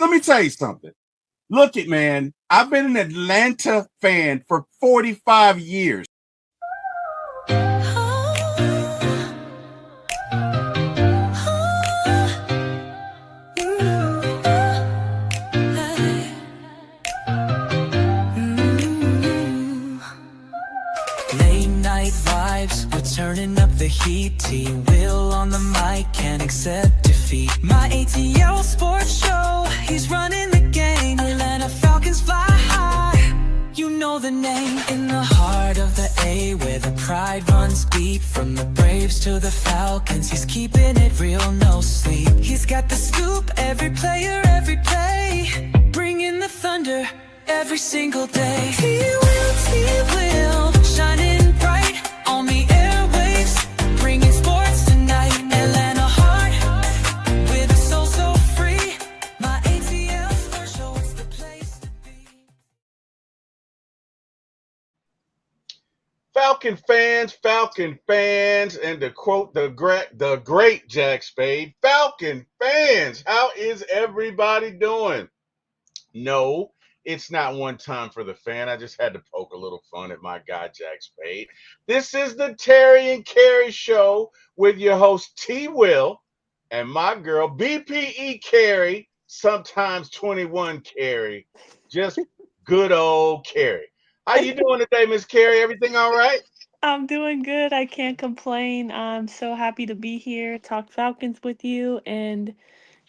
let me tell you something. Look it, man. I've been an Atlanta fan for 45 years. Late night vibes, we're turning up the heat. T-Will on the mic, can't accept defeat. My ATL sports show, he's running the game. Atlanta Falcons fly high, you know the name. In the heart of the A, where the pride runs deep. From the Braves to the Falcons, he's keeping it real, no sleep. He's got the scoop, every player, every play. Bringing the thunder every single day. T-Will, shining bright on the airwaves, bringing sports tonight. Atlanta heart, with a soul so free. My ATL sports show, it's the place to be. Falcon fans, and to quote the great Jack Spade, Falcon fans, how is everybody doing? No, it's not one time for the fan. I just had to poke a little fun at my guy, Jack Spade. This is the Terry and Carrie show with your host, T. Will, and my girl, BPE Carrie, sometimes 21 Carrie, just good old Carrie. How you doing today, Miss Carrie? Everything all right? I'm doing good. I can't complain. I'm so happy to be here, talk Falcons with you, and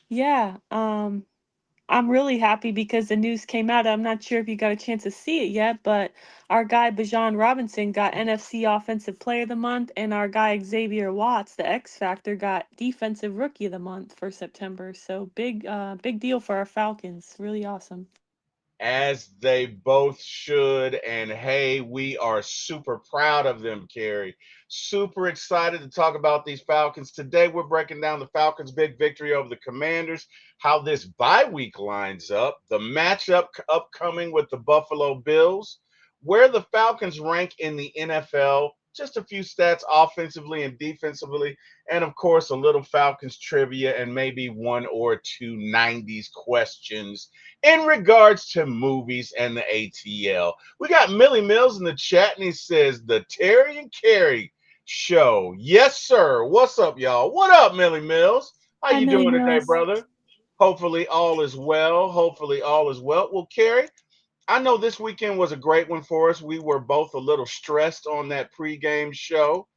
yeah, I'm really happy because the news came out. I'm not sure if you got a chance to see it yet, but our guy Bijan Robinson got NFC Offensive Player of the Month, and our guy Xavier Watts, the X Factor, got Defensive Rookie of the Month for September. So big deal for our Falcons. Really awesome. As they both should. And hey, we are super proud of them, Carrie. Super excited to talk about these Falcons. Today, we're breaking down the Falcons' big victory over the Commanders, how this bye week lines up, the matchup upcoming with the Buffalo Bills, where the Falcons rank in the NFL, just a few stats offensively and defensively, and of course, a little Falcons trivia and maybe one or two 90s questions in regards to movies and the ATL. We got Millie Mills in the chat, and he says, the Terry and Carrie show. Yes, sir. What's up, y'all? What up, Millie Mills? How Hi, you Millie doing today, Mills. brother? Hopefully all is well. Hopefully all is well. Well, Carrie, I know this weekend was a great one for us. We were both a little stressed on that pregame show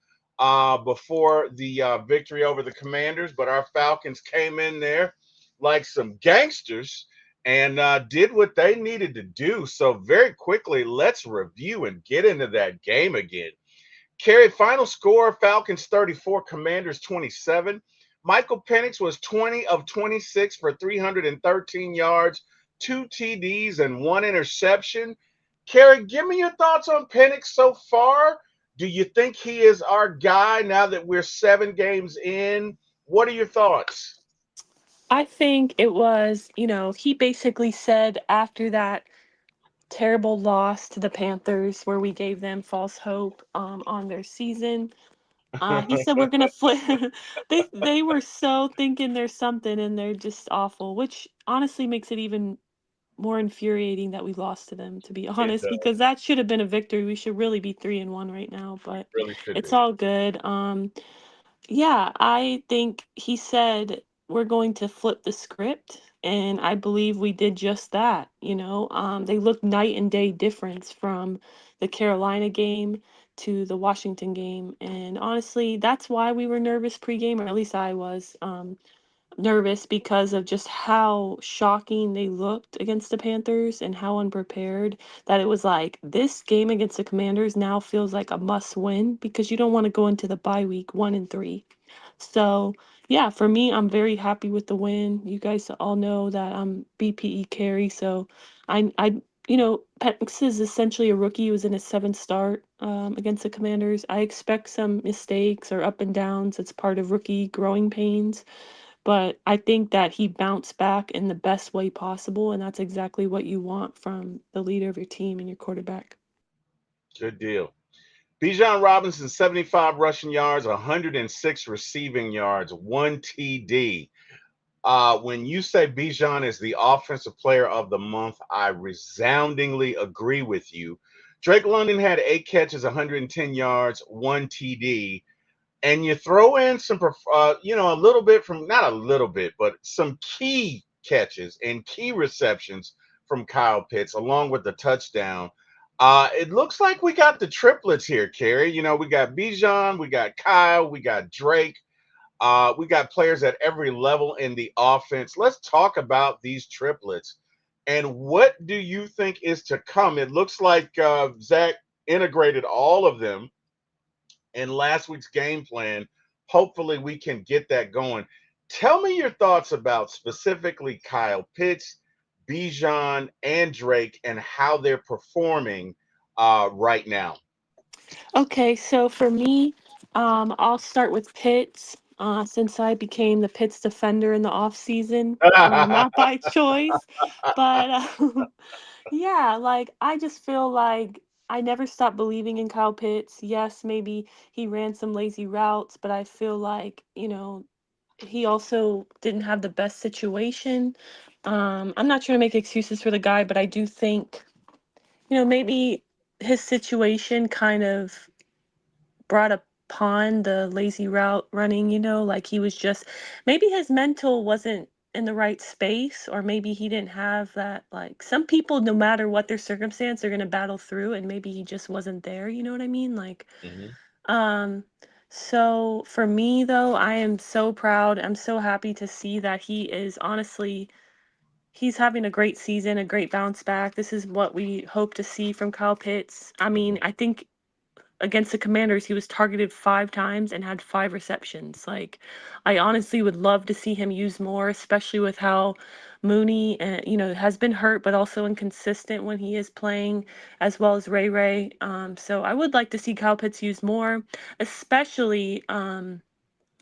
before the victory over the Commanders, but our Falcons came in there like some gangsters and did what they needed to do. So very quickly, let's review and get into that game again. Carrie, final score, Falcons 34, Commanders 27. Michael Penix was 20 of 26 for 313 yards, 2 TDs, and 1 interception. Carrie, give me your thoughts on Penix so far. Do you think he is our guy now that we're 7 games in? What are your thoughts? I think it was, he basically said after that terrible loss to the Panthers where we gave them false hope on their season. He said we're gonna flip. They were so thinking there's something and they're just awful, which honestly makes it even more infuriating that we lost to them, to be It honest, because that should have been a victory. We should really be 3-1 right now, but really should it's be. all good. Yeah, I think he said we're going to flip the script, and I believe we did just that. They look night and day difference from the Carolina game to the Washington game, and honestly, that's why we were nervous pregame, or at least I was. Nervous because of just how shocking they looked against the Panthers and how unprepared that it was like this game against the Commanders now feels like a must win because you don't want to go into the bye week 1-3. So, yeah, for me, I'm very happy with the win. You guys all know that I'm BPE carry, so Penix is essentially a rookie. He was in his seventh start against the Commanders. I expect some mistakes or up and downs. It's part of rookie growing pains. But I think that he bounced back in the best way possible, and that's exactly what you want from the leader of your team and your quarterback. Good deal. Bijan Robinson, 75 rushing yards, 106 receiving yards, 1 TD. When you say Bijan is the offensive player of the month, I resoundingly agree with you. Drake London had 8 catches, 110 yards, 1 TD, and you throw in some, a little bit from, not a little bit, but some key catches and key receptions from Kyle Pitts, along with the touchdown. It looks like we got the triplets here, Carrie. We got Bijan, we got Kyle, we got Drake. We got players at every level in the offense. Let's talk about these triplets. And what do you think is to come? It looks like Zach integrated all of them in last week's game plan. Hopefully, we can get that going. Tell me your thoughts about specifically Kyle Pitts, Bijan, and Drake, and how they're performing right now. Okay, so for me, I'll start with Pitts. Since I became the Pitts defender in the off season, not by choice, but yeah, like I just feel like I never stopped believing in Kyle Pitts. Yes, maybe he ran some lazy routes, but I feel like, he also didn't have the best situation. I'm not trying to make excuses for the guy, but I do think, maybe his situation kind of brought upon the lazy route running, like he was just, maybe his mental wasn't in the right space, or maybe he didn't have that. Like, some people, no matter what their circumstance, they're going to battle through, and maybe he just wasn't there, you know what I mean? Like, Mhm. um so for me though, I am so proud. I'm so happy to see that he is, honestly, he's having a great season, a great bounce back. This is what we hope to see from Kyle Pitts. I mean, Mhm. I think against the Commanders, he was targeted 5 times and had 5 receptions. Like, I honestly would love to see him use more, especially with how Mooney, has been hurt, but also inconsistent when he is playing, as well as Ray Ray. So I would like to see Kyle Pitts use more, especially in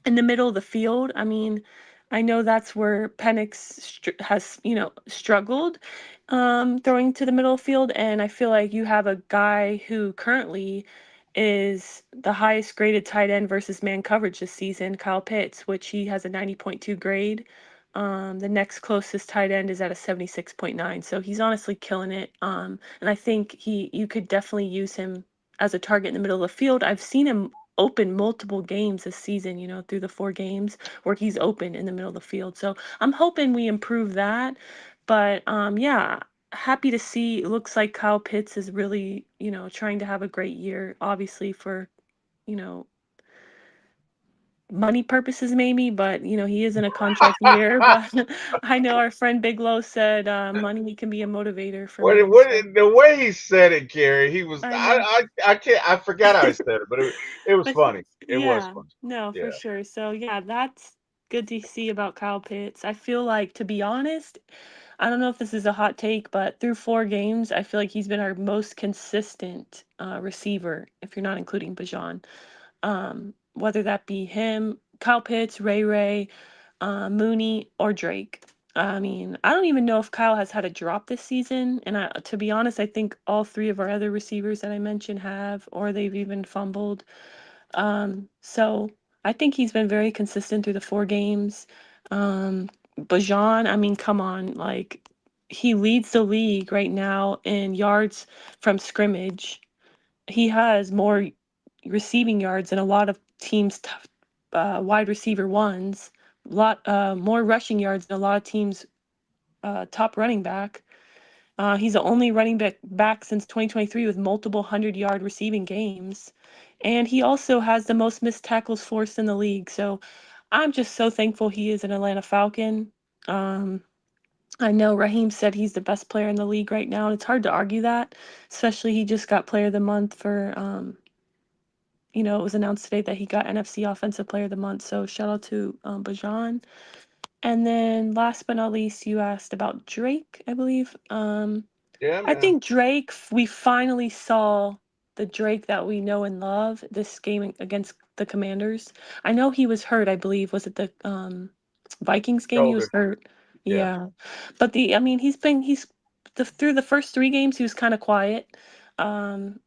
the middle of the field. I mean, I know that's where Penix has, struggled throwing to the middle of the field. And I feel like you have a guy who currently is the highest graded tight end versus man coverage this season, Kyle Pitts, which he has a 90.2 grade. The next closest tight end is at a 76.9. So he's honestly killing it. And I think you could definitely use him as a target in the middle of the field. I've seen him open multiple games this season, through the 4 games where he's open in the middle of the field. So I'm hoping we improve that. But yeah, happy to see. It looks like Kyle Pitts is really, trying to have a great year, obviously for, you know, money purposes maybe, but he is in a contract year. But I know our friend Bigelow said money can be a motivator for men. So The way he said it, Gary, he was I know. I can't I forgot how he said it, but it was But funny. It was yeah, funny. no, for Yeah. sure. So yeah, that's good to see about Kyle Pitts. I feel like, to be honest, I don't know if this is a hot take, but through 4 games, I feel like he's been our most consistent receiver, if you're not including Bajan. Whether that be him, Kyle Pitts, Ray Ray, Mooney, or Drake. I mean, I don't even know if Kyle has had a drop this season. And to be honest, I think all 3 of our other receivers that I mentioned have, or they've even fumbled. So I think he's been very consistent through the 4 games. Bajan, I mean, come on, like, he leads the league right now in yards from scrimmage. He has more receiving yards than a lot of teams' wide receiver ones. Lot more rushing yards than a lot of teams' top running back. He's the only running back since 2023 with multiple 100-yard receiving games. And he also has the most missed tackles forced in the league. So I'm just so thankful he is an Atlanta Falcon. Um, I know Raheem said he's the best player in the league right now, and it's hard to argue that, especially he just got Player of the Month for, it was announced today that he got NFC Offensive Player of the Month. So shout out to Bajan. And then last but not least, you asked about Drake, I believe. Yeah, I man. think Drake, we finally saw the Drake that we know and love this game against the Commanders. I know he was hurt, I believe. Was it the Vikings game he was Shoulder. hurt? Yeah. Yeah. But he's through the first 3 games he was kind of quiet. Um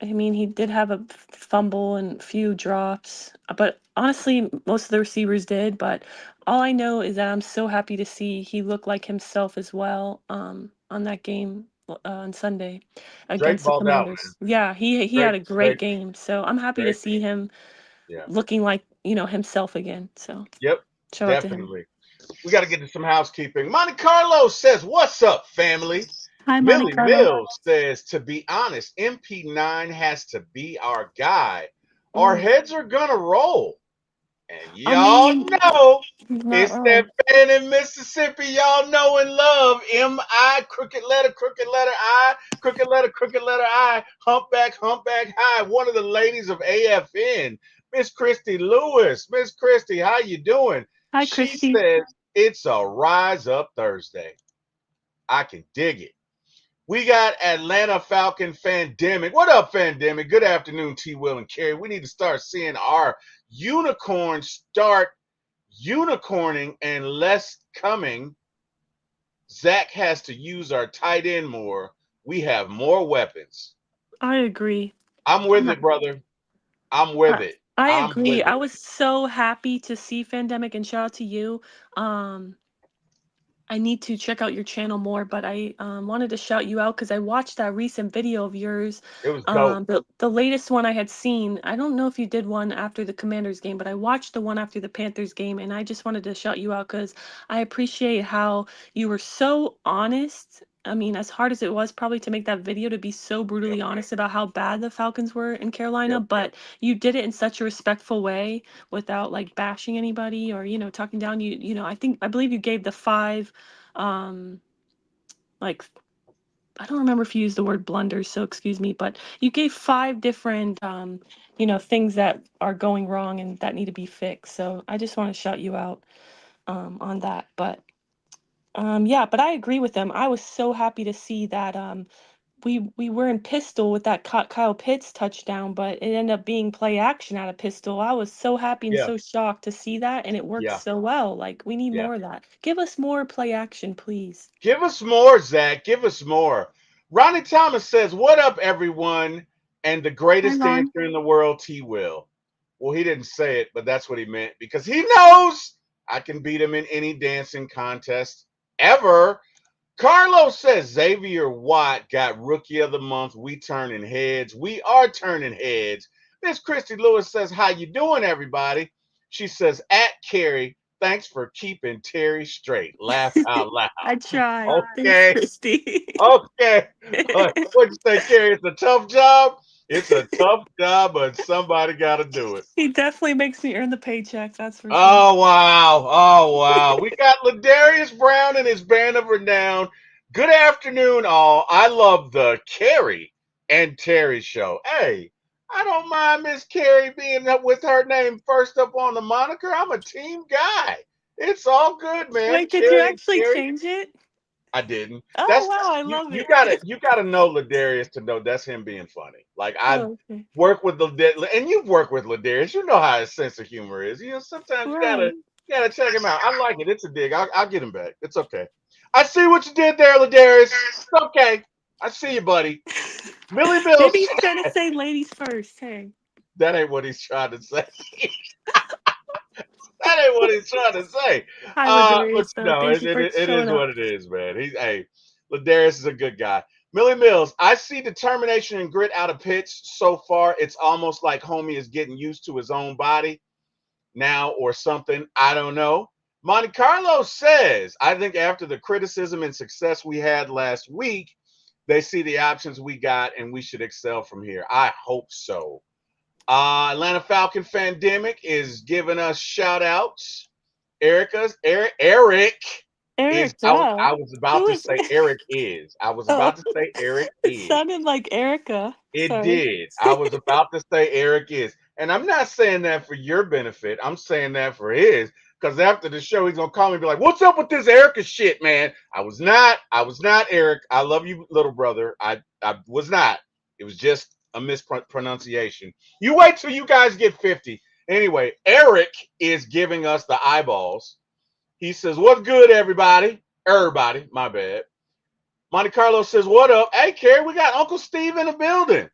I mean, he did have a fumble and few drops, but honestly, most of the receivers did. But all I know is that I'm so happy to see he looked like himself as well on that game on Sunday Drake against the balled out, man. Commanders. Yeah, he had Drake, a great Drake, game. So I'm happy to Drake. see him Yeah. looking like, himself again. So Yep. shout out to him. Definitely. We got to get to some housekeeping. Monte Carlo says, "What's up, family?" Hi, Monte Millie Carlo. Mills says, "To be honest, MP9 has to be our guy. Our Mm. heads are gonna roll." And I y'all mean, know he's not it's that wrong. fan in Mississippi y'all know and love. M-I, crooked letter I, crooked letter I, humpback high. One of the ladies of AFN, Miss Christy Lewis. Miss Christy, how you doing? Hi, She Christy. says it's a Rise Up Thursday. I can dig it. We got Atlanta Falcon Fandemic. What up, Fandemic? Good afternoon, T. Will and Carrie. We need to start seeing our unicorns start unicorning and less coming. Zach has to use our tight end more. We have more weapons. I agree. I'm with it, brother. I'm with I it. I I'm agree. with I it. was so happy to see Fandemic and shout out to you. Um, I need to check out your channel more, but I wanted to shout you out because I watched that recent video of yours. It was dope. The latest one I had seen. I don't know if you did one after the Commanders game, but I watched the one after the Panthers game, and I just wanted to shout you out because I appreciate how you were so honest. I mean, as hard as it was probably to make that video to be so Yep, brutally honest about how bad the Falcons were in Carolina, yep, but you did it in such a respectful way without like bashing anybody or talking down. I believe you gave the five um like I don't remember if you used the word blunders, so excuse me, but you gave five different things that are going wrong and that need to be fixed. So I just want to shout you out on that. But yeah, but I agree with them. I was so happy to see that we were in pistol with that Kyle Pitts touchdown, but it ended up being play action out of pistol. I was so happy and yeah, so shocked to see that, and it worked yeah, so well. Like we need yeah. more of that. Give us more play action, please. Give us more, Zach. Give us more. Ronnie Thomas says, "What up, everyone?" And the Hi, greatest Ron. dancer in the world, T. Will. Well, he didn't say it, but that's what he meant because he knows I can beat him in any dancing contest ever. Carlos says Xavier Watt got Rookie of the Month. We turning heads. We are turning heads. Miss Christy Lewis says, "How you doing, everybody?" She says, "At Carrie, thanks for keeping Terry straight." Laugh out loud. I try. Thanks, Okay, Christy. okay. What'd you say, Carrie? It's a tough job. It's a tough job, but somebody got to do it. He definitely makes me earn the paycheck, that's for sure. Oh wow. Oh wow. We got Ladarius Brown and his band of renown. Good afternoon, all. I love the Carrie and Terry show. Hey, I don't mind Miss Carrie being up with her name first up on the moniker. I'm a team guy. It's all good, man. Wait, did you Carrie and actually Terry. change it? I didn't. Oh, That's wow, I you. love You it. gotta. You gotta know Ladarius to know that's him being funny. Like I Oh, okay. work with Ladarius, and you've worked with Ladarius. You know how his sense of humor is. Sometimes Right. you gotta check him out. I like it. It's a dig. I'll get him back. It's okay. I see what you did there, Ladarius. It's okay. I see you, buddy. Millie Maybe Mills. he's trying to say ladies first. Hey. That ain't what he's trying to say. That ain't what he's trying to say. Hi, But Ladarius, you though. know, Thank you for it is showing up. what it is, man. Hey, Ladarius is a good guy. Millie Mills, I see determination and grit out of Pitts so far. It's almost like homie is getting used to his own body now or something. I don't know. Monte Carlo says, I think after the criticism and success we had last week, they see the options we got and we should excel from here. I hope so. Atlanta Falcon Fandemic is giving us shout outs. Eric is Eric, I wow. was about Who to is say Eric is. I was Oh, about to say Eric it is. sounded like Erica. It Sorry. did. I was about to say Eric is. And I'm not saying that for your benefit. I'm saying that for his. Because after the show, he's gonna call me and be like, "What's up with this Erica shit, man?" I was not. I was not Eric. I love you, little brother. I was not. It was just a mispronunciation. You wait till you guys get 50. Anyway, Eric is giving us the eyeballs. He says, "What's good, everybody?" Everybody, my bad. Monte Carlo says, "What up?" Hey, Carrie, we got Uncle Steve in the building.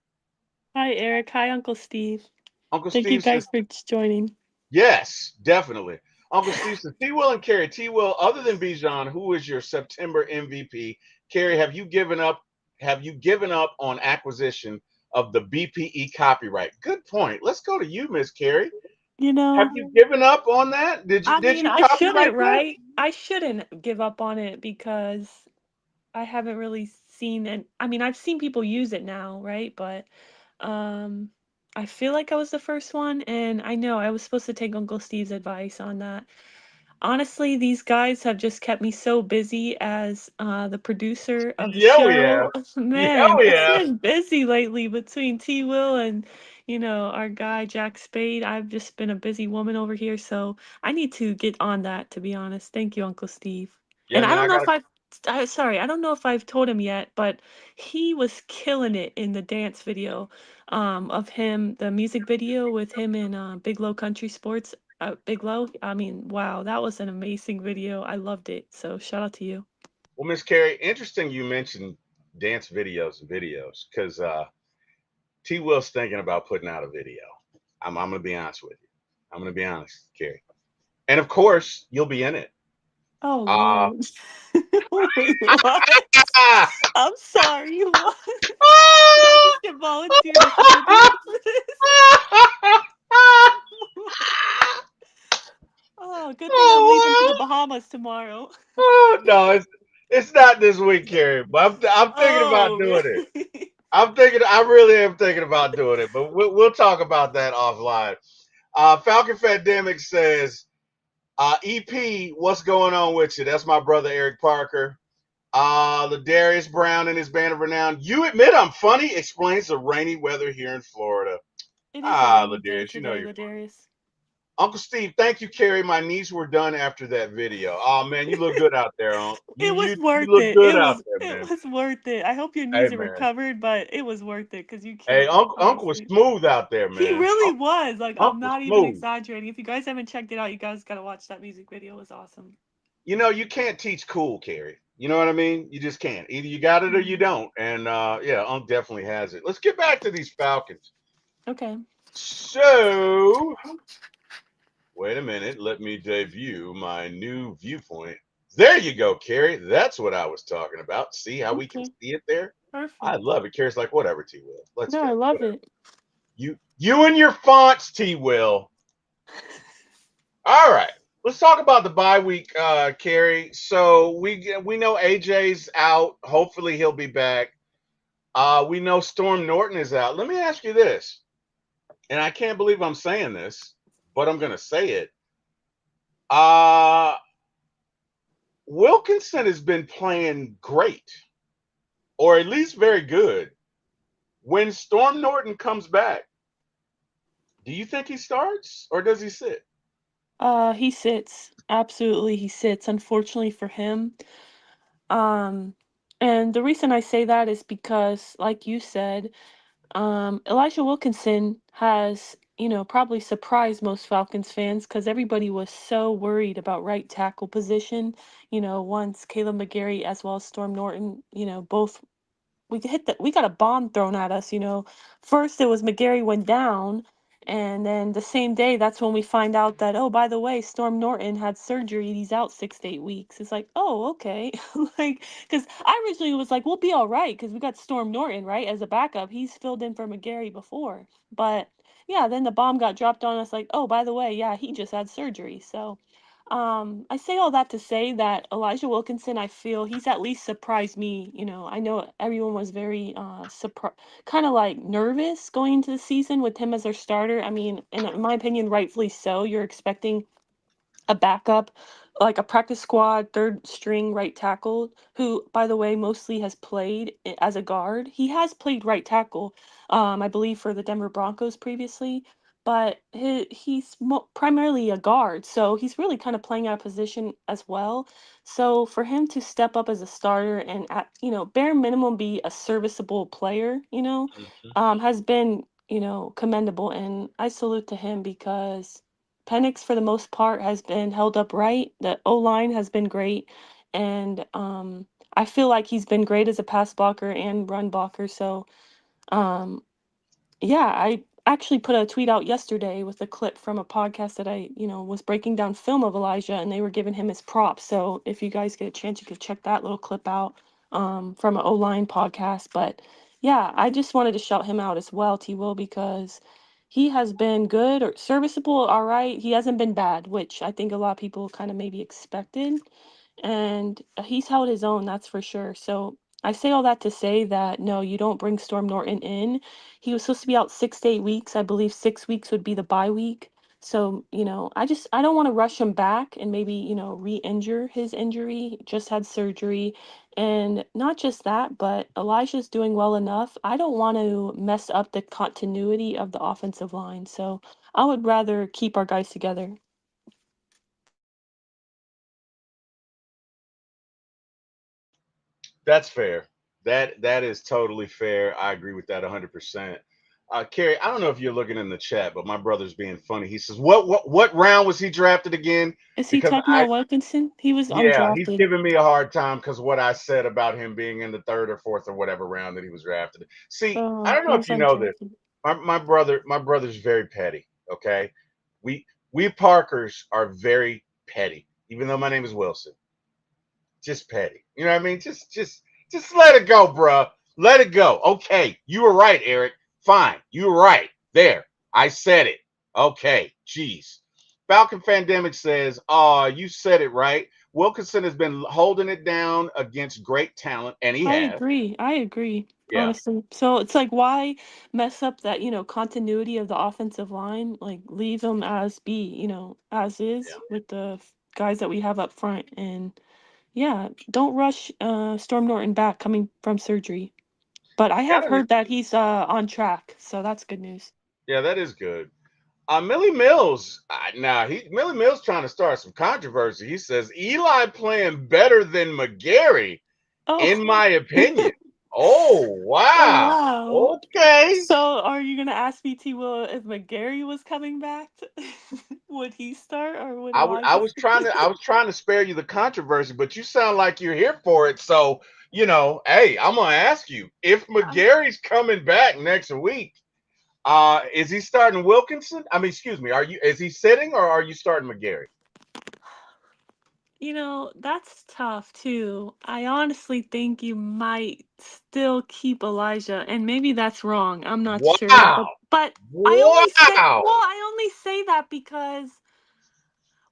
Hi, Eric. Hi, Uncle Steve. Uncle Thank you Steve says guys for joining. yes, definitely. Uncle Steve says T Will and Carrie. T Will, other than Bijan, who is your September MVP? Carrie, have you given up? Have you given up on acquisition of the BPE copyright? Good point. Let's go to you, Miss Carrie. You Have know, you given up on that? I Did mean, you I copyright shouldn't, that? right? I shouldn't give up on it because I haven't really seen it. I mean, I've seen people use it now, right? But um I feel like I was the first one, and I know I was supposed to take Uncle Steve's advice on that. Honestly, these guys have just kept me so busy as the producer of the Yeah, we have. show. Yeah, Man, we it's have. been busy lately between T Will and, our guy Jack Spade. I've just been a busy woman over here, so I need to get on that, to be honest. Thank you, Uncle Steve. Yeah, And I man. don't I know got if sorry, I don't know if I've told him yet, but he was killing it in the dance video of him, the music video with him in Big Low Country Sports. Big Low. I mean, wow, that was an amazing video. I loved it. So shout out to you. well, Miss Carrie. Interesting you mentioned dance videos and videos because T Will's thinking about putting out a video. I'm going to be honest with you. I'm going to be honest, Carrie. And of course, you'll be in it. Oh Uh, Lord. Wait, what? I'm sorry. What? Did I just get volunteered as tribute for this? Oh, good thing I'm leaving to the oh, Bahamas tomorrow. no, it's not this week, Carrie. But I'm thinking about Oh, doing it. really? I'm thinking. I really am thinking about doing it. But we'll talk about that offline. Falcon Fandemic says, "EP, what's going on with you?" That's my brother Eric Parker. Ladarius Brown and his band of renown. You admit I'm funny. Explains the rainy weather here in Florida. It is a rainy day Ladarius, you know today, you're funny. Ladarius. Uncle Steve, thank you, Carrie. My knees were done after that video. Oh man, you look good out there, Unc. You It was you you worth look it. good out there, It man. was worth it. I hope your Hey knees are man. recovered, but it was worth it because you Hey, killed it, Uncle was honestly. smooth out there, He man. really was. Like, I'm Uncle was not even smooth. exaggerating. If you guys haven't checked it out, you guys gotta watch that music video. It was awesome. You know, you can't teach cool, Carrie. You know what I mean? You just can't. Either you got it or you Mhm. don't. And yeah, Unc definitely has it. Let's get back to these Falcons. Okay. So wait a minute. Let me debut my new viewpoint. There you go, Carrie. That's what I was talking about. See how we can Okay. see it there? I Perfect. love it. Carrie's like, whatever, T Will. Let's No, go. I love Whatever. it. You and your fonts, T Will. All right. Let's talk about the bye week, Carrie. So we know AJ's out. Hopefully he'll be back. We know Storm Norton is out. Let me ask you this, and I can't believe I'm saying this, but I'm going to say it. Uh, Wilkinson has been playing great, or at least very good. When Storm Norton comes back, do you think he starts or does he sit? He sits. Absolutely, he sits. Unfortunately for him. Um, and the reason I say that is because, like you said, Elijah Wilkinson has, probably surprised most Falcons fans because everybody was so worried about right tackle position. Once Caleb McGarry as well as Storm Norton, both we got a bomb thrown at us. First it was McGarry went down, and then the same day that's when we find out that, oh, by the way, Storm Norton had surgery, he's out 6 to 8 weeks. It's like, oh, okay. Like, because I originally was like, we'll be all right because we got Storm Norton, right, as a backup. He's filled in for McGarry before. But yeah, then the bomb got dropped on us, like, oh, by the way, yeah, he just had surgery. So I say all that to say that Elijah Wilkinson, I feel he's at least surprised me. I know everyone was very kind of like nervous going into the season with him as their starter. I mean, in my opinion, rightfully so. You're expecting a backup, like a practice squad, third string right tackle, who, by the way, mostly has played as a guard. He has played right tackle, I believe, for the Denver Broncos previously, but he's primarily a guard, so he's really kind of playing out of position as well. So for him to step up as a starter and at bare minimum be a serviceable player, Mhm. has been commendable, and I salute to him because Penix, for the most part, has been held up right. The O line has been great, and I feel like he's been great as a pass blocker and run blocker. So um, Yeah, I actually put a tweet out yesterday with a clip from a podcast that I, was breaking down film of Elijah, and they were giving him his props. So if you guys get a chance, you could check that little clip out from an O-line podcast. But yeah, I just wanted to shout him out as well, T Will, because he has been good or serviceable, all right. He hasn't been bad, which I think a lot of people kind of maybe expected. And he's held his own, that's for sure. So I say all that to say that no, you don't bring Storm Norton in. He was supposed to be out 6 to 8 weeks. I believe 6 weeks would be the bye week. So, I don't want to rush him back and maybe, re-injure his injury. Just had surgery. And not just that, but Elijah's doing well enough. I don't want to mess up the continuity of the offensive line. So I would rather keep our guys together. That's fair. That is totally fair. I agree with that 100%. Carrie, I don't know if you're looking in the chat, but my brother's being funny. He says, "What round was he drafted again?" Is he Because talking about Wilkinson? He was yeah, he's undrafted. giving me a hard time because what I said about him being in the third or fourth or whatever round that he was drafted. See, I Oh, don't he know if was you know this. undrafted. My brother's very petty. Okay, we Parkers are very petty. Even though my name is Wilson, just petty. You know what I mean? Just let it go, bruh. Let it go. Okay, you were right, Eric. Fine, you were right. There, I said it. Okay, jeez. Falcon Fandemic says, you said it right. Wilkinson has been holding it down against great talent, and he I has. agree. I agree, Yeah, honestly. So it's like, why mess up that, continuity of the offensive line? Like, leave them as be, as is with the guys that we have up front. And yeah, don't rush Storm Norton back coming from surgery. But I have yeah. heard that he's on track, so that's good news. Yeah, that is good. Millie Mills, Millie Mills trying to start some controversy. He says Eli playing better than McGarry, Oh, in my opinion. Oh oh wow. wow. Okay. So are you gonna ask me, T Will, if McGarry was coming back? Would he start or would I Elijah was trying to I was trying to spare you the controversy, but you sound like you're here for it. So, hey, I'm gonna ask you if start? McGarry's coming back next week. Is he starting Wilkinson? I mean, excuse me, is he sitting or are you starting McGarry? That's tough too. I honestly think you might still keep Elijah, and maybe that's wrong. I'm not sure, Wow. but Wow. I only say that because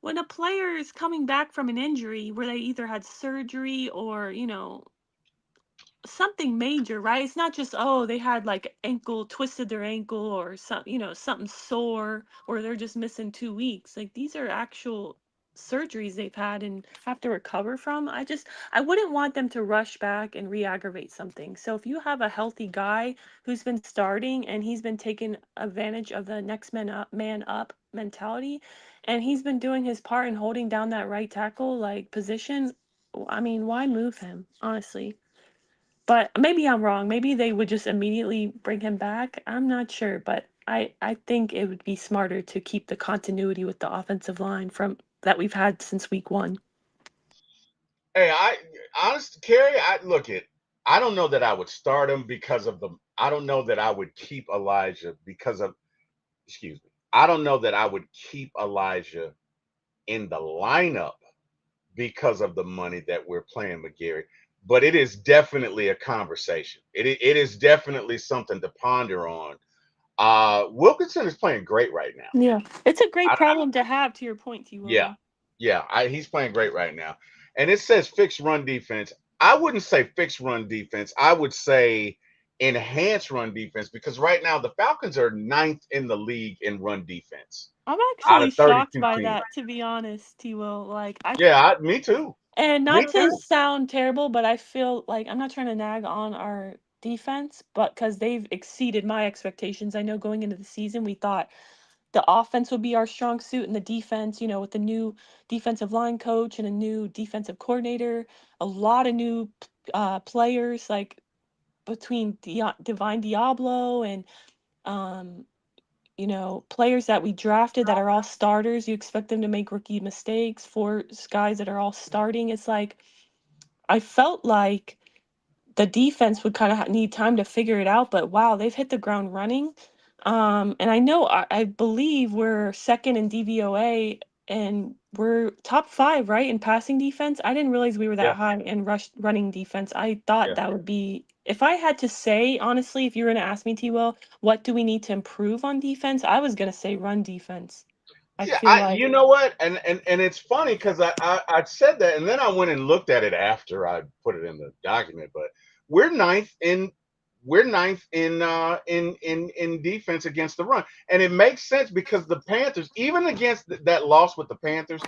when a player is coming back from an injury where they either had surgery or, something major, right? It's not just, oh, they had like twisted their ankle or something sore or they're just missing 2 weeks. Like these are actual surgeries they've had and have to recover from. I wouldn't want them to rush back and re-aggravate something. So if you have a healthy guy who's been starting and he's been taking advantage of the next man up mentality and he's been doing his part and holding down that right tackle like position, I mean, why move him, honestly? But maybe I'm wrong. Maybe they would just immediately bring him back. I'm not sure, but I think it would be smarter to keep the continuity with the offensive line from that we've had since week 1. Hey, Carrie, I don't know that I would start him because of the I don't know that I would keep Elijah because of excuse me. I don't know that I would keep Elijah in the lineup because of the money that we're playing McGarry. But it is definitely a conversation. It is definitely something to ponder on. Wilkinson is playing great right now. Yeah. It's a great I, problem to have, to your point, T Will, yeah, though. yeah, he's playing great right now. And it says fixed run defense. I wouldn't say fixed run defense. I would say enhanced run defense because right now the Falcons are ninth in the league in run defense I'm out actually of shocked 32 by teams. that, to be honest, T Will. Like, Me too. and Me not to too. sound terrible, but I feel like I'm not trying to nag on our defense, but because they've exceeded my expectations. I know going into the season, we thought the offense would be our strong suit and the defense, with the new defensive line coach and a new defensive coordinator, a lot of new players like between Divine Diablo and um, players that we drafted that are all starters. You expect them to make rookie mistakes for guys that are all starting. It's like I felt like the defense would kind of need time to figure it out, but wow, they've hit the ground running. And I know I believe we're second in DVOA and we're top five, right, in passing defense. I didn't realize we were Yeah, that high in running defense. I thought yeah. that would be if I had to say honestly, if you were gonna ask me, T Will, what do we need to improve on defense? I was gonna say run defense. I Yeah, feel like you know what, and it's funny because I said that, and then I went and looked at it after I put it in the document. But we're ninth in we're ninth in defense against the run, and it makes sense because the Panthers, even against that loss with the Panthers,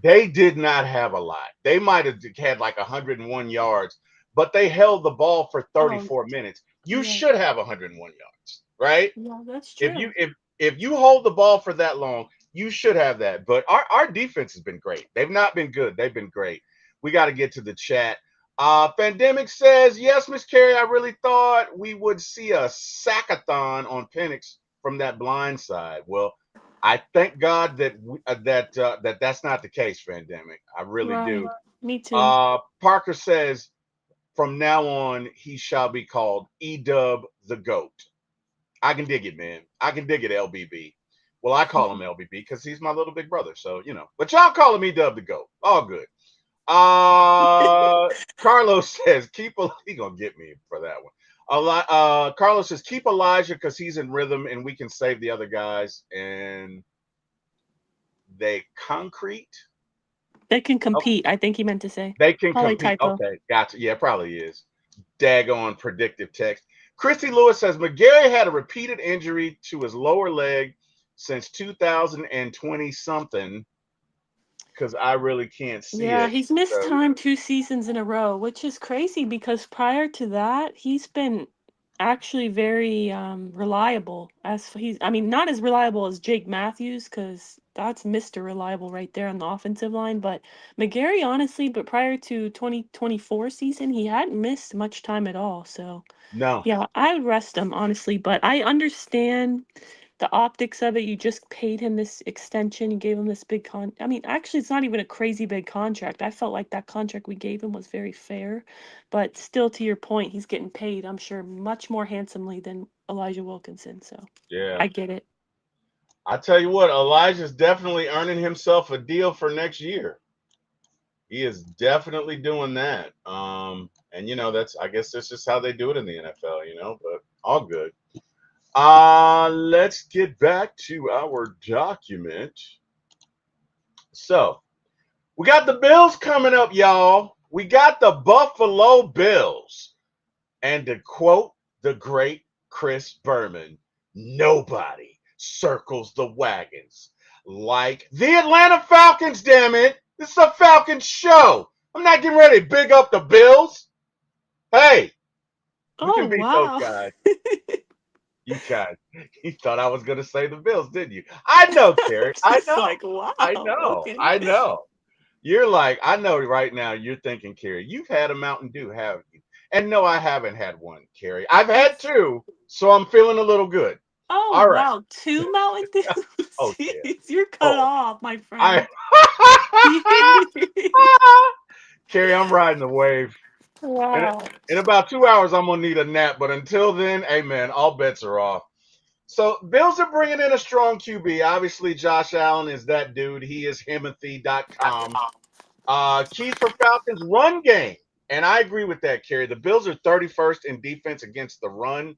they did not have a lot. They might have had like 101 yards, but they held the ball for oh 34 minutes. You yeah, should have 101 yards, right? yeah, that's If you true. if you hold the ball for that long, you should have that. But our defense has been great. They've not been good. They've been great. We got to get to the chat. Pandemic says, yes, Miss Carrie, I really thought we would see a sackathon on Penix from that blind side. Well, I thank God that that's not the case, Pandemic. I really do. Right. Me too. Parker says, from now on, he shall be called Edub the Goat. I can dig it, man. I can dig it, LBB. Well, I call him LBB because he's my little big brother. So, but y'all calling me Dub the Goat. All good. Carlos says, he going to get me for that one. Carlos says, keep Elijah because he's in rhythm and we can save the other guys. And they concrete. They can Oh, compete, I think he meant to say. they can Probably compete. typo. Okay, gotcha. Yeah, probably is. Daggone predictive text. Christy Lewis says McGarry had a repeated injury to his lower leg since 2020 something because I really can't see Yeah, it. he's missed So time 2 seasons in a row, which is crazy because prior to that, he's been actually very reliable. I mean, not as reliable as Jake Matthews because that's Mr. Reliable right there on the offensive line. But McGarry, honestly, but prior to 2024 season, he hadn't missed much time at all. So no, yeah, I would rest him honestly, but I understand the optics of it. You just paid him this extension, you gave him this big I mean, actually it's not even a crazy big contract. I felt like that contract we gave him was very fair, but still to your point, he's getting paid, I'm sure, much more handsomely than Elijah Wilkinson, so yeah. I get it. I tell you what, Elijah's definitely earning himself a deal for next year. He is definitely doing that. And that's I guess that's just how they do it in the NFL, but all good. Let's get back to our document. So we got the Bills coming up, y'all. We got the Buffalo Bills. And to quote the great Chris Berman, nobody circles the wagons like the Atlanta Falcons, damn it. This is a Falcons show. I'm not getting ready to big up the Bills. Hey, we Oh can beat those wow. guys. You guys, you thought I was going to say the Bills, didn't you? I know, Carrie. I Just know. like wow, I know. okay. I know. You're like, I know right now you're thinking, Carrie, you've had a Mountain Dew, haven't you? And no, I haven't had one, Carrie. I've had It's two, so I'm feeling a little good. oh All right. wow, 2 Mountain Dews. Oh, yeah. Jeez, you're cut Oh, off, my I. friend. Jeez. Carrie, I'm riding the wave. In, Wow. in about 2 hours, I'm going to need a nap. But until then, hey, man, all bets are off. So, Bills are bringing in a strong QB. Obviously, Josh Allen is that dude. He is Himothy.com. Keys for Falcons run game. And I agree with that, Kerry. The Bills are 31st in defense against the run.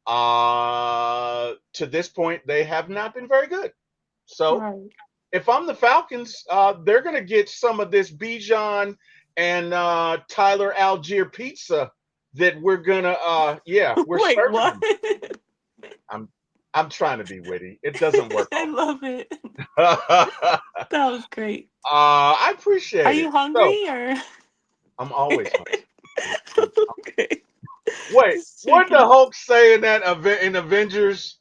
To this point, they have not been very good. So Right. if I'm the Falcons, they're going to get some of this Bijan and Tyler Algier pizza that we're going to, we're Wait, serving what? them. I'm, I'm trying to be witty. It doesn't work I all love it. the time. That was great. I Are appreciate you it. So hungry or I'm always hungry. I'm okay? Wait, Just what did the checking. Hulk say in that event in Avengers?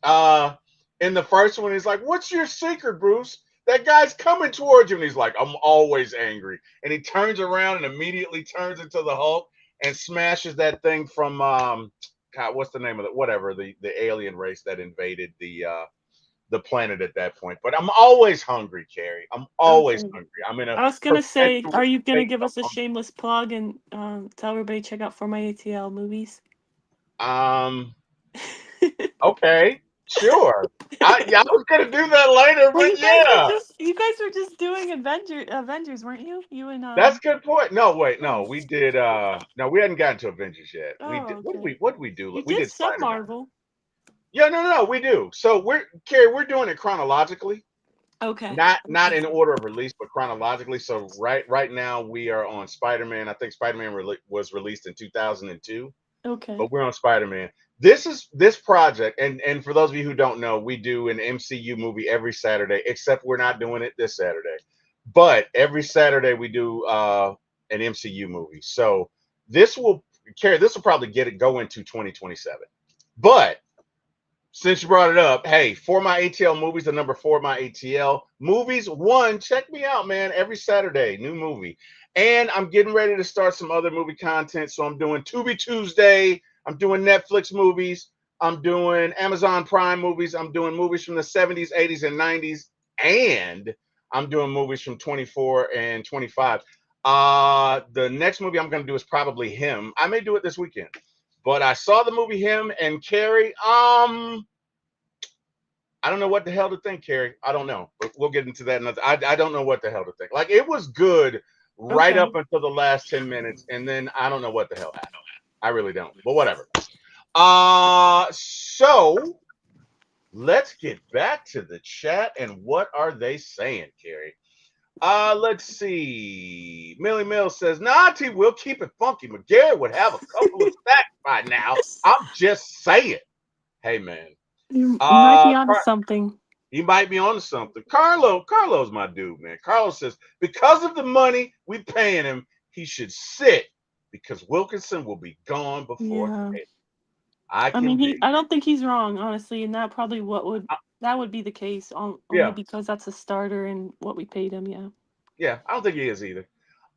In the first one, he's like, "What's your secret, Bruce? That guy's coming towards you," and he's like, "I'm always angry." And he turns around and immediately turns into the Hulk and smashes that thing from God, what's the name of it? Whatever the alien race that invaded the planet at that point. But I'm always hungry, Carrie. I'm always Okay. hungry. I'm in a I was gonna say, perpetual are you gonna state give of us a shameless plug and tell everybody check out For My ATL movies? hunger. Okay. Sure. I was gonna do that later, Well, but yeah. you guys were just doing Avengers, weren't you? You and That's a good point. No, wait, no, we Chris. did no, we hadn't gotten to Avengers yet. We Oh, did okay. what did we do? You We did did some Spider-Man. Marvel. Yeah, no, we do. So we're Carrie, we're doing it chronologically. Okay. Not Okay. in order of release, but chronologically. So right now we are on Spider-Man. I think Spider-Man was released in 2002, Okay. but we're on Spider-Man. This project, and for those of you who don't know, we do an MCU movie every Saturday, except we're not doing it this Saturday. But every Saturday we do an MCU movie. So this will this will probably get it go into 2027. But since you brought it up, hey, for my ATL movies, the number four, my ATL movies, one, check me out, man. Every Saturday, new movie. And I'm getting ready to start some other movie content. So I'm doing Tubi Tuesday. I'm doing Netflix movies. I'm doing Amazon Prime movies. I'm doing movies from the 70s, 80s, and 90s. And I'm doing movies from 24 and 25. The next movie I'm going to do is probably him. I may do it this weekend. But I saw the movie Him and Carrie. I don't know what the hell to think, Carrie. I don't know, but we'll get into that another. I don't know what the hell to think. Like it was good right up Okay. until the last 10 minutes, and then I don't know what the hell happened. I really don't. But whatever. So let's get back to the chat and what are they saying, Carrie? Let's see. Millie Mills says, nah, T will keep it funky. McGarrett would have a couple of stacks by now. I'm just saying. Hey man. You might Uh be onto something. he might be onto something. Carlo's my dude, man. Carlos says, because of the money we paying him, he should sit because Wilkinson will be gone before Yeah. Taylor. I I can mean, dig I it. don't think he's wrong, honestly, and that probably Uh, that would be the case only yeah, because that's a starter and what we paid him. Yeah. yeah. I don't think he is either.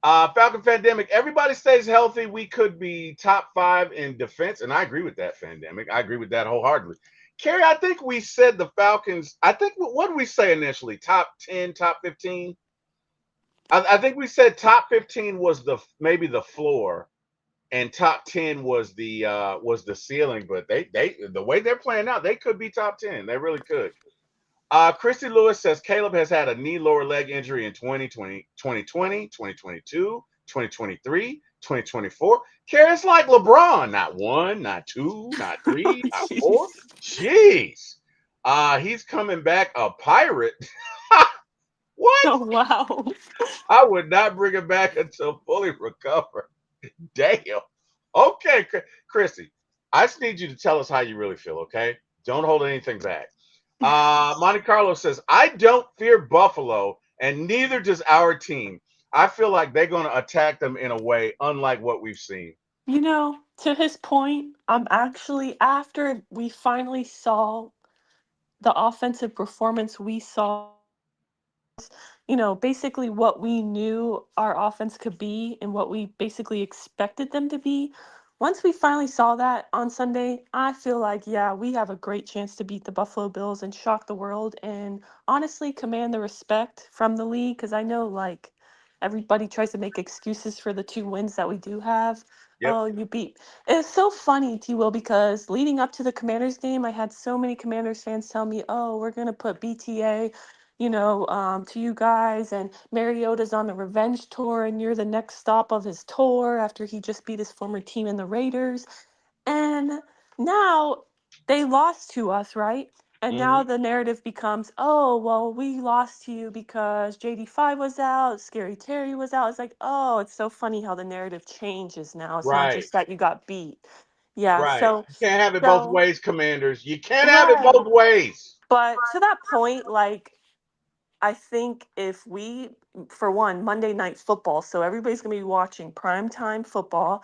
Falcon Fandemic, everybody stays healthy. We could be top five in defense. And I agree with that, Fandemic. I agree with that wholeheartedly. Carrie, I think we said the Falcons, I think, what did we say initially? Top 10, top 15? I think we said top 15 was maybe the floor and top 10 was the ceiling, but they the way they're playing out, they could be top 10. They really could. Christy Lewis says Caleb has had a knee lower leg injury in 2020, 2020, 2022, 2023, 2024. Cares like LeBron, not one, not two, not three, not four. Jeez. Jeez. He's coming back a pirate. What? Oh wow. I would not bring him back until fully recovered. Damn. Okay, Chrissy, I just need you to tell us how you really feel, okay? Don't hold anything back. Monte Carlo says, I don't fear Buffalo, and neither does our team. I feel like they're going to attack them in a way unlike what we've seen. To his point, I'm actually after we finally saw the offensive performance we saw basically what we knew our offense could be and what we basically expected them to be. Once we finally saw that on Sunday, I feel like, yeah, we have a great chance to beat the Buffalo Bills and shock the world and honestly command the respect from the league because I know, like, everybody tries to make excuses for the two wins that we do have. Yep. Oh, you beat. It's so funny, T Will, because leading up to the Commanders game, I had so many Commanders fans tell me, oh, we're going to put BTA to you guys. And Mariota's on the revenge tour, and you're the next stop of his tour after he just beat his former team in the Raiders. And now they lost to us, right? And Mm-hmm. now the narrative becomes, oh, well, we lost to you because JD5 was out, Scary Terry was out. It's like, oh, it's so funny how the narrative changes now. It's not Right. just that you got beat. Yeah, Right. so, You can't have it both so, ways, Commanders. You can't have it right. both ways. But to that point, like, I think if we, for one, Monday Night Football, so everybody's gonna be watching primetime football.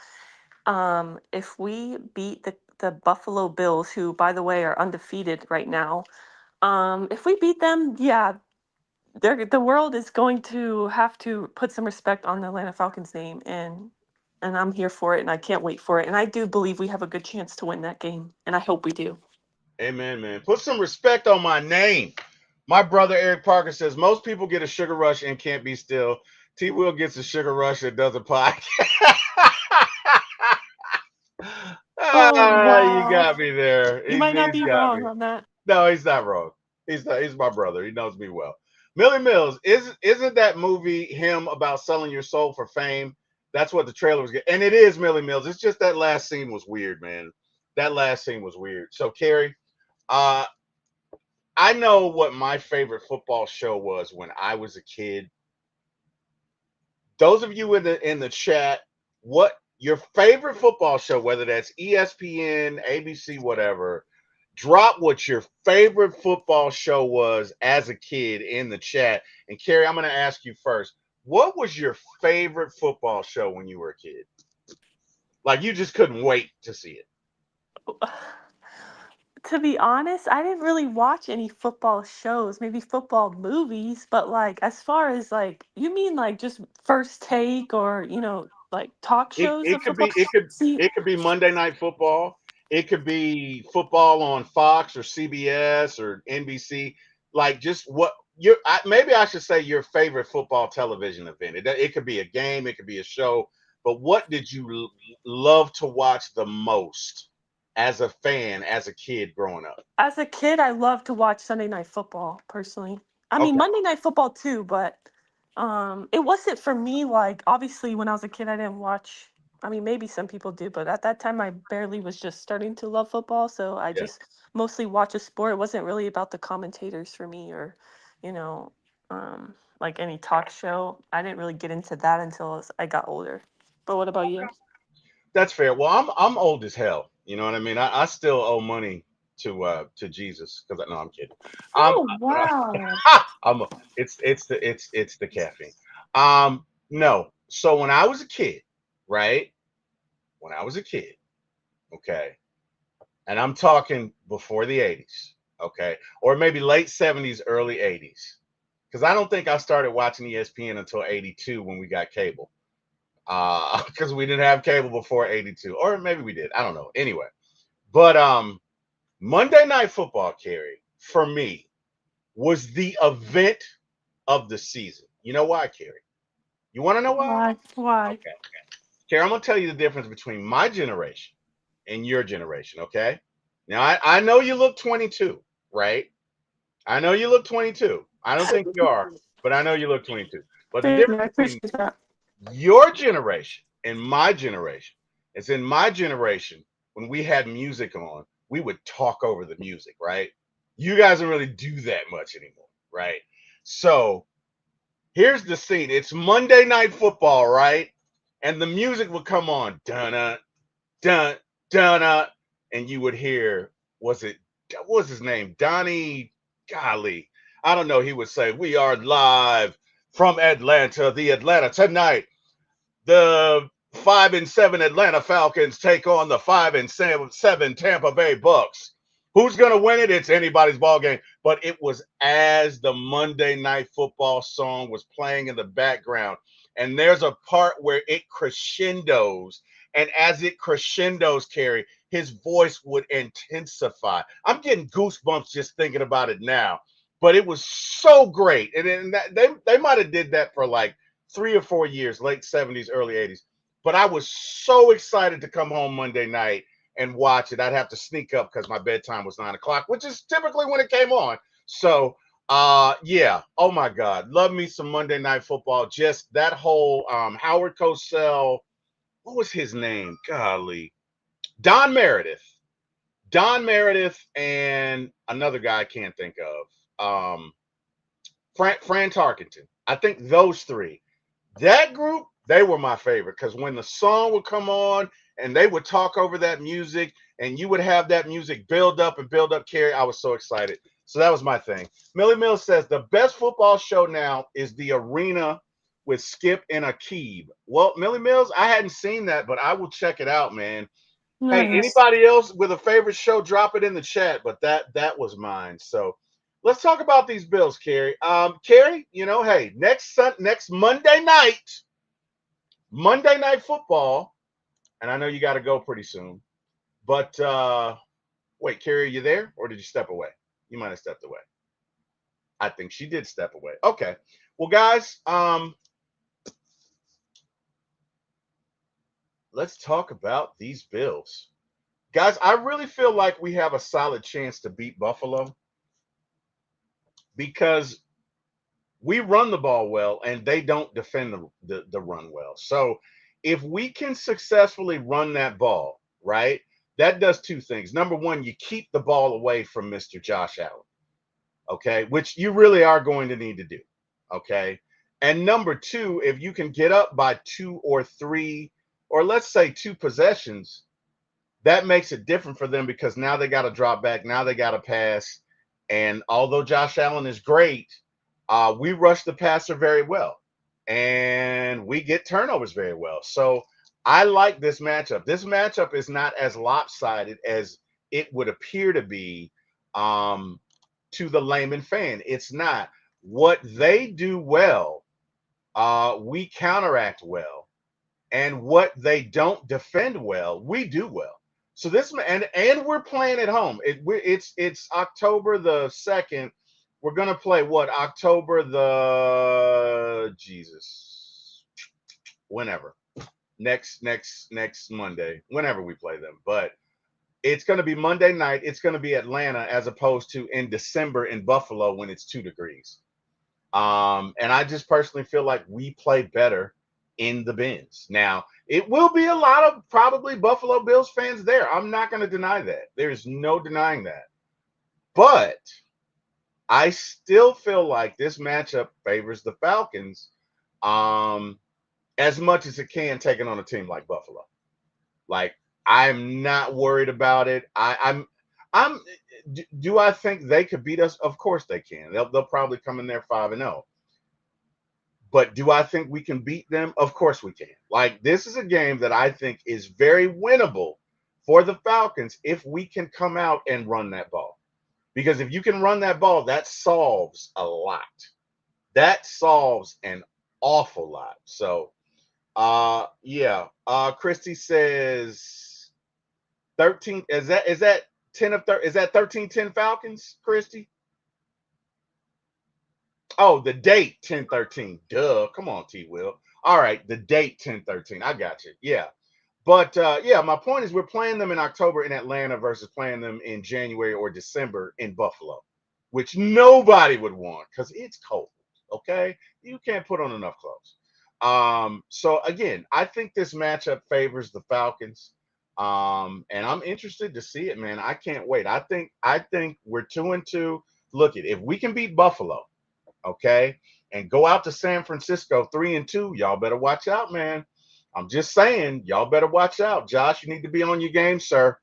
If we beat the Buffalo Bills, who by the way are undefeated right now, if we beat them, yeah, the world is going to have to put some respect on the Atlanta Falcons name, and I'm here for it, and I can't wait for it, and I do believe we have a good chance to win that game, and I hope we do. Amen, man. Put some respect on my name. My brother Eric Parker says most people get a sugar rush and can't be still. T Will gets a sugar rush and does a podcast. Oh You wow, got me there. you might not He's be got me. wrong on that. No, he's not wrong. He's not, he's my brother. He knows me well. Millie Mills, isn't that movie him about selling your soul for fame? That's what the trailer was getting. And it is Millie Mills. It's just that last scene was weird, man. That last scene was weird. So Carrie, uh, I know what my favorite football show was when I was a kid. Those of you in the chat, what your favorite football show, whether that's ESPN, ABC, whatever, drop what your favorite football show was as a kid in the chat. And Carrie, I'm going to ask you first. What was your favorite football show when you were a kid? Like you just couldn't wait to see it. To be honest, I didn't really watch any football shows, maybe football movies, but like as far as like you mean like just first take or, like talk It shows it of could football. be it could See, it could be Monday Night Football. It could be football on Fox or CBS or NBC. Like just what maybe I should say your favorite football television event. It could be a game, it could be a show. But what did you love to watch the most as a fan, as a kid growing up? as a kid, I loved to watch Sunday Night Football, personally. I mean, Okay, Monday Night Football too, but it wasn't for me. Like, obviously, when I was a kid, I didn't watch. I mean, maybe some people do, but at that time, I barely was just starting to love football. So I yeah. just mostly watch a sport. It wasn't really about the commentators for me or, you know, like any talk show. I didn't really get into that until I got older. But what about you? That's fair. Well, I'm old as hell. You know what I mean? I still owe money to Jesus because no, I'm kidding. Um, Oh, wow. I'm it's the caffeine. No. So when I was a kid, right? When I was a kid, okay, and I'm talking before the '80s, okay, or maybe late '70s, early '80s, because I don't think I started watching ESPN until '82 when we got cable. Because we didn't have cable before '82, or maybe we did. I don't know. Anyway, but Monday Night Football, Carrie, for me was the event of the season. You know why, Carrie? You want to know why? Why? Why? Okay. Carrie, I'm going to tell you the difference between my generation and your generation, okay? Now, I know you look 22, right? I know you look 22. I don't think you are, but I know you look 22. But the Thank you. difference I between appreciate that. your generation and my generation is in my generation, when we had music on, we would talk over the music, right? You guys don't really do that much anymore, right? So here's the scene. It's Monday Night Football, right? And the music would come on, dun dun dun, and you would hear, was it what was his name? Donnie, golly, I don't know. He would say, "We are live from Atlanta, the Atlanta tonight. The 5-7 Atlanta Falcons take on the 5-7 Tampa Bay Bucks. Who's going to win it? It's anybody's ball game." But it was as the Monday Night Football song was playing in the background. And there's a part where it crescendos. And as it crescendos, Carrie, his voice would intensify. I'm getting goosebumps just thinking about it now. But it was so great. And they might have did that for like 3 or 4 years, late '70s, early '80s. But I was so excited to come home Monday night and watch it. I'd have to sneak up because my bedtime was 9 o'clock, which is typically when it came on. So, yeah. Oh my God, love me some Monday Night Football. Just that whole Howard Cosell. What was his name? Golly, Don Meredith. Don Meredith and another guy I can't think of. Fran Tarkenton. I think those three. That group, they were my favorite because when the song would come on and they would talk over that music and you would have that music build up and build up, Carrie, I was so excited. So that was my thing. Millie Mills says the best football show now is The Arena with Skip and Akib. Well, Millie Mills, I hadn't seen that, but I will check it out, man. Hey, Nice. anybody else with a favorite show, drop it in the chat. But that was mine. So let's talk about these Bills, Carrie. Carrie, hey, next Monday night football, and I know you got to go pretty soon. But wait, Carrie, are you there, or did you step away? You might have stepped away. I think she did step away. Okay. Well, guys, let's talk about these Bills. Guys, I really feel like we have a solid chance to beat Buffalo because we run the ball well and they don't defend the run well. So if we can successfully run that ball, right, that does two things. Number one, you keep the ball away from Mr. Josh Allen, okay, which you really are going to need to do, okay. And number two, if you can get up by two or three, or let's say two possessions, that makes it different for them because now they got to drop back, now they got to pass. And although Josh Allen is great, we rush the passer very well, and we get turnovers very well. So I like this matchup. This matchup is not as lopsided as it would appear to be um, to the layman fan. It's not. What they do well, we counteract well, and what they don't defend well, we do well. So this and we're playing at home. It's October the 2nd. We're gonna play what, October the Jesus, whenever, next Monday, whenever we play them. But it's gonna be Monday night. It's gonna be Atlanta as opposed to in December in Buffalo when it's 2 degrees. And I just personally feel like we play better in the bins. Now, it will be a lot of probably Buffalo Bills fans there. I'm not going to deny that. There's no denying that. But I still feel like this matchup favors the Falcons as much as it can, taking on a team like Buffalo. Like, I'm not worried about it. I'm. Do I think they could beat us? Of course they can. They'll probably come in there 5-0. But do I think we can beat them? Of course we can. Like, this is a game that I think is very winnable for the Falcons if we can come out and run that ball. Because if you can run that ball, that solves a lot. That solves an awful lot. So, yeah. Christy says 13. Is that 10 of 30? Is that 13-10 Falcons, Christy? Oh, the date 10-13. Duh. Come on, T Will. All right, the date 10-13. I got you. Yeah. But yeah, my point is we're playing them in October in Atlanta versus playing them in January or December in Buffalo, which nobody would want because it's cold. Okay. You can't put on enough clothes. So again, I think this matchup favors the Falcons. And I'm interested to see it, man. I can't wait. I think we're 2-2. Look at, if we can beat Buffalo, okay, and go out to San Francisco 3-2, y'all better watch out, man. I'm just saying, y'all better watch out. Josh, you need to be on your game, sir.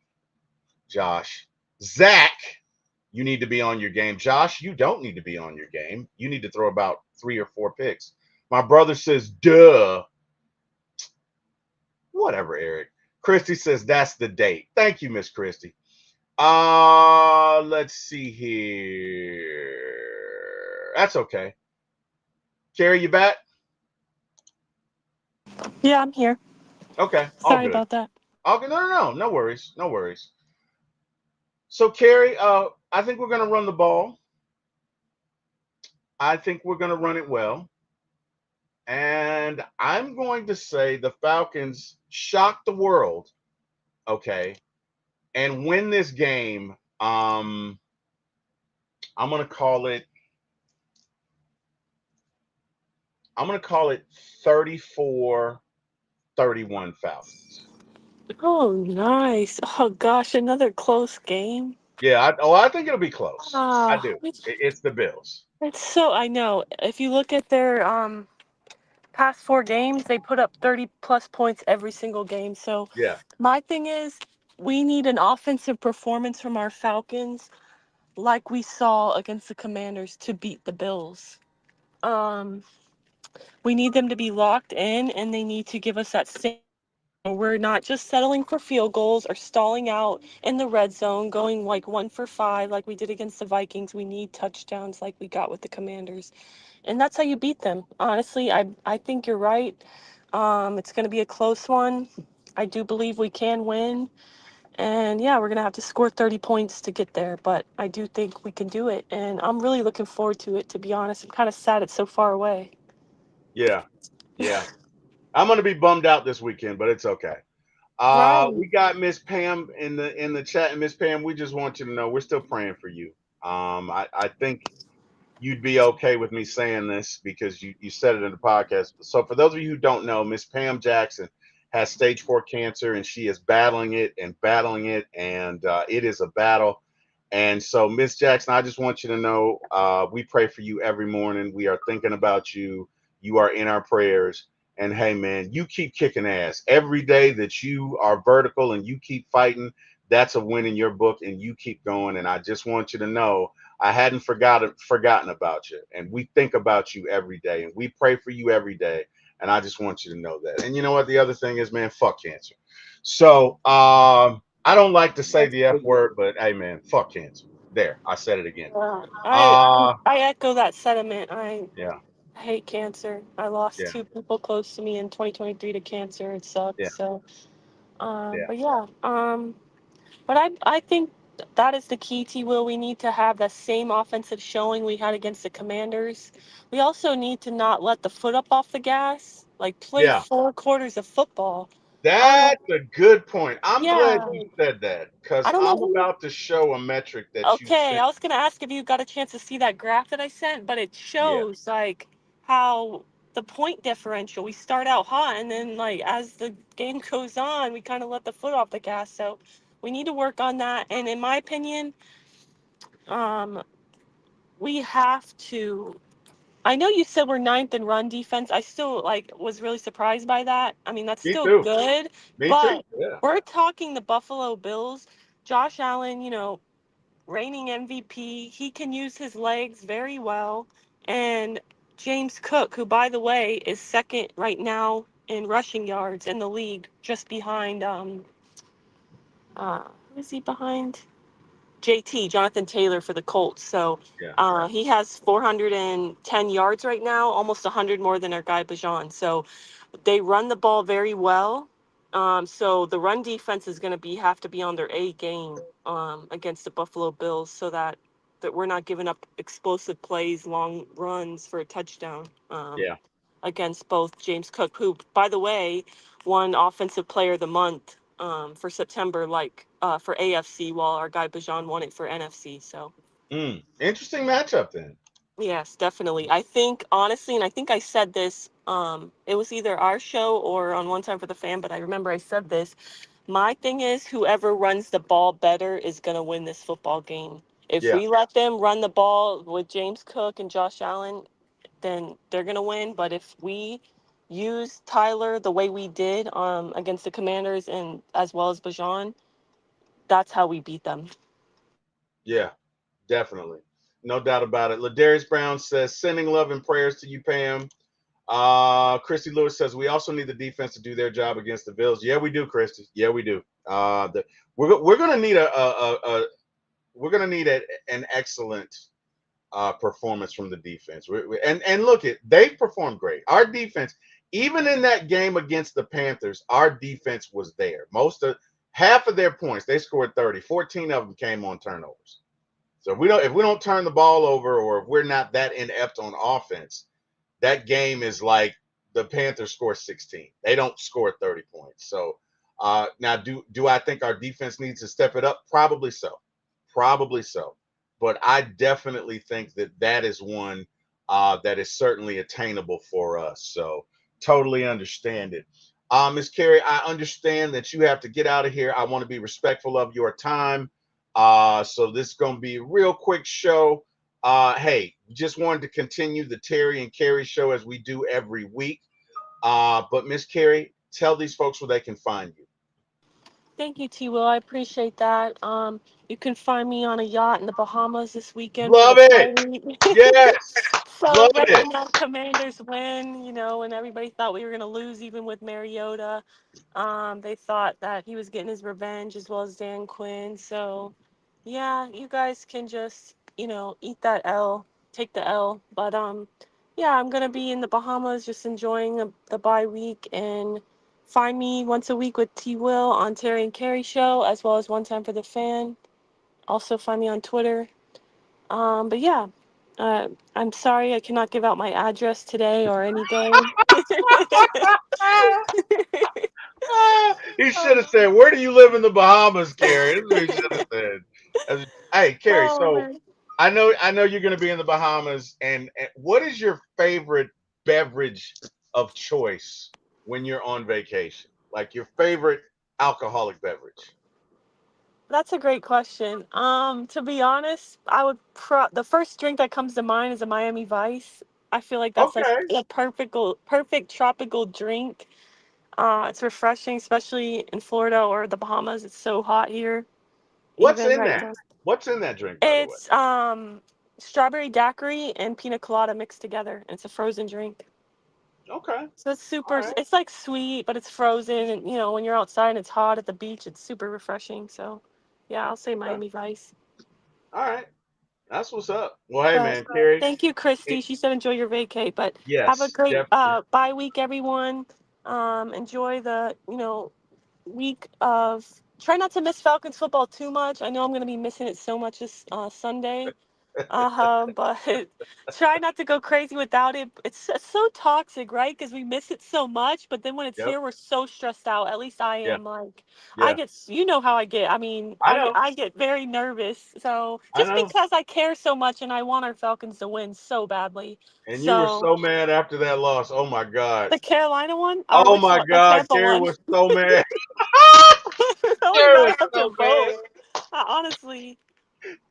Josh. Zach, you need to be on your game. Josh, you don't need to be on your game. You need to throw about 3 or 4 picks. My brother says, duh. Whatever, Eric. Christy says that's the date. Thank you, Miss Christy. Let's see here. That's okay. Carrie, you back? Yeah, I'm here. Okay, all Sorry good. about that. All good. No, no worries, no worries. So, Carrie, I think we're gonna run the ball. I think we're gonna run it well, and I'm going to say the Falcons shock the world, okay, and win this game. I'm gonna call it. I'm gonna call it 34-31 Falcons. Oh, nice. Oh gosh, another close game. Yeah, I think it'll be close. I Ah, do. It's the Bills. it's so, I know. If you look at their past 4 games, they put up 30 plus points every single game. So Yeah, my thing is, we need an offensive performance from our Falcons like we saw against the Commanders to beat the Bills. Um, we need them to be locked in, and they need to give us that same. We're not just settling for field goals or stalling out in the red zone, going like 1 for 5 like we did against the Vikings. We need touchdowns like we got with the Commanders. And that's how you beat them. Honestly, I think you're right. It's going to be a close one. I do believe we can win. And yeah, we're going to have to score 30 points to get there, but I do think we can do it. And I'm really looking forward to it, to be honest. I'm kind of sad it's so far away. yeah, yeah. I'm gonna be bummed out this weekend, but it's okay. Right. We got Miss Pam in the chat, and Miss Pam, we just want you to know we're still praying for you. I think you'd be okay with me saying this because you said it in the podcast. So for those of you who don't know, Miss Pam Jackson has stage 4 cancer, and she is battling it and battling it, and it is a battle. And so, Miss Jackson, I just want you to know we pray for you every morning. We are thinking about you. You are in our prayers. And hey, man, you keep kicking ass. Every day that you are vertical and you keep fighting, that's a win in your book, and you keep going. And I just want you to know I hadn't forgotten about you. And we think about you every day, and we pray for you every day. And I just want you to know that. And you know what? The other thing is, man, fuck cancer. So I don't like to say the F word, but hey, man, fuck cancer. There, I said it again. Yeah. Uh I echo that sentiment. I yeah, hate cancer. I lost yeah, 2 people close to me in 2023 to cancer. It sucks. yeah, So, yeah, but yeah, but I think that is the key, T. Will. We need to have the same offensive showing we had against the Commanders. We also need to not let the foot up off the gas. Like play yeah. 4 quarters of football. I don't know. That's a good point. I'm glad Yeah, you said that I because don't know I'm who. about to show a metric that you Okay, sent. I was gonna ask if you got a chance to see that graph that I sent, but it Yeah, shows like how the point differential. We start out hot, and then like as the game goes on, we kind of let the foot off the gas. So we need to work on that. And in my opinion, um, we have to. I know you said we're ninth in run defense. I still like was really surprised by that. I mean, that's me still too. good, Me too. but Yeah, we're talking the Buffalo Bills. Josh Allen, reigning MVP. He can use his legs very well. And James Cook, who, by the way, is second right now in rushing yards in the league, just behind, who is he behind? JT, Jonathan Taylor for the Colts. So yeah, he has 410 yards right now, almost 100 more than our guy Bajan. So they run the ball very well. So the run defense is going to have to be on their A game against the Buffalo Bills, so that we're not giving up explosive plays, long runs for a touchdown yeah. against both James Cook, who, by the way, won Offensive Player of the Month for September, like for AFC, while our guy Bajan won it for NFC. So. Interesting matchup then. Yes, definitely. I think honestly, and I think I said this, it was either our show or on One Time for the Fan, but I remember I said this. My thing is whoever runs the ball better is gonna win this football game. If Yeah, we let them run the ball with James Cook and Josh Allen, then they're gonna win. But if we use Tyler the way we did against the Commanders and as well as Bajan, that's how we beat them. yeah, definitely. No doubt about it. Ladarius Brown says, sending love and prayers to you, Pam. Christy Lewis says we also need the defense to do their job against the Bills. Yeah, we do, Christy. Yeah, we do. We're gonna need we're gonna need an excellent performance from the defense. And look, they performed great. Our defense, even in that game against the Panthers, our defense was there. Most of half of their points, they scored 30. 14 of them came on turnovers. So if we don't turn the ball over, or if we're not that inept on offense, that game is like the Panthers score 16. They don't score 30 points. So now do I think our defense needs to step it up? Probably so. Probably so. But I definitely think that is one that is certainly attainable for us. So totally understand it. Ms. Carrie, I understand that you have to get out of here. I want to be respectful of your time. So this is going to be a real quick show. Hey, just wanted to continue the Terry and Carrie show as we do every week. But Miss Carrie, tell these folks where they can find you. Thank you, T. Will. I appreciate that. You can find me on a yacht in the Bahamas this weekend for Love the it. party. Yes. Love it. Celebrating that Commanders win, when everybody thought we were going to lose, even with Mariota. They thought that he was getting his revenge as well as Dan Quinn. So, yeah, you guys can just, eat that L, take the L. But, yeah, I'm going to be in the Bahamas just enjoying the bye week, and find me once a week with T. Will on Terry and Carrie Show, as well as One Time for the Fan. Also find me on Twitter. But yeah, uh, I'm sorry I cannot give out my address today or any day. He should have Oh, said, "Where do you live in the Bahamas, Carrie?" That's what he should have said. Hey, Carrie. oh So man. I know you're going to be in the Bahamas, and what is your favorite beverage of choice when you're on vacation? Like your favorite alcoholic beverage? That's a great question. To be honest, the first drink that comes to mind is a Miami Vice. I feel like that's like Okay. a perfect tropical drink. It's refreshing, especially in Florida or the Bahamas. It's so hot here, What's even in right that? now. What's in that drink, by the way? It's strawberry daiquiri and pina colada mixed together. It's a frozen drink. Okay. So it's All super, right. it's like sweet, but it's frozen. And, when you're outside and it's hot at the beach, it's super refreshing. So, yeah, I'll say Okay. Miami Vice. All right. That's what's up. Well, hey, But man, Carrie. thank you, Christy. It, She said enjoy your vacay. But have a yes, great definitely. bye week, everyone. Enjoy the, week of. Try not to miss Falcons football too much. I know I'm going to be missing it so much this Sunday. But try not to go crazy without it. It's so toxic, right? Because we miss it so much, but then when it's Yep. here, we're so stressed out. At least I Yeah. am. Like, I Yeah. get, how I get. I mean, I know. I get very nervous. So I just know. because I care so much and I want our Falcons to win so badly. And you were So so mad after that loss. Oh my God. the Carolina one, or Oh which my one? The God. Tampa Carrie one. was so mad. I was Carrie mad was after so both. mad. Honestly.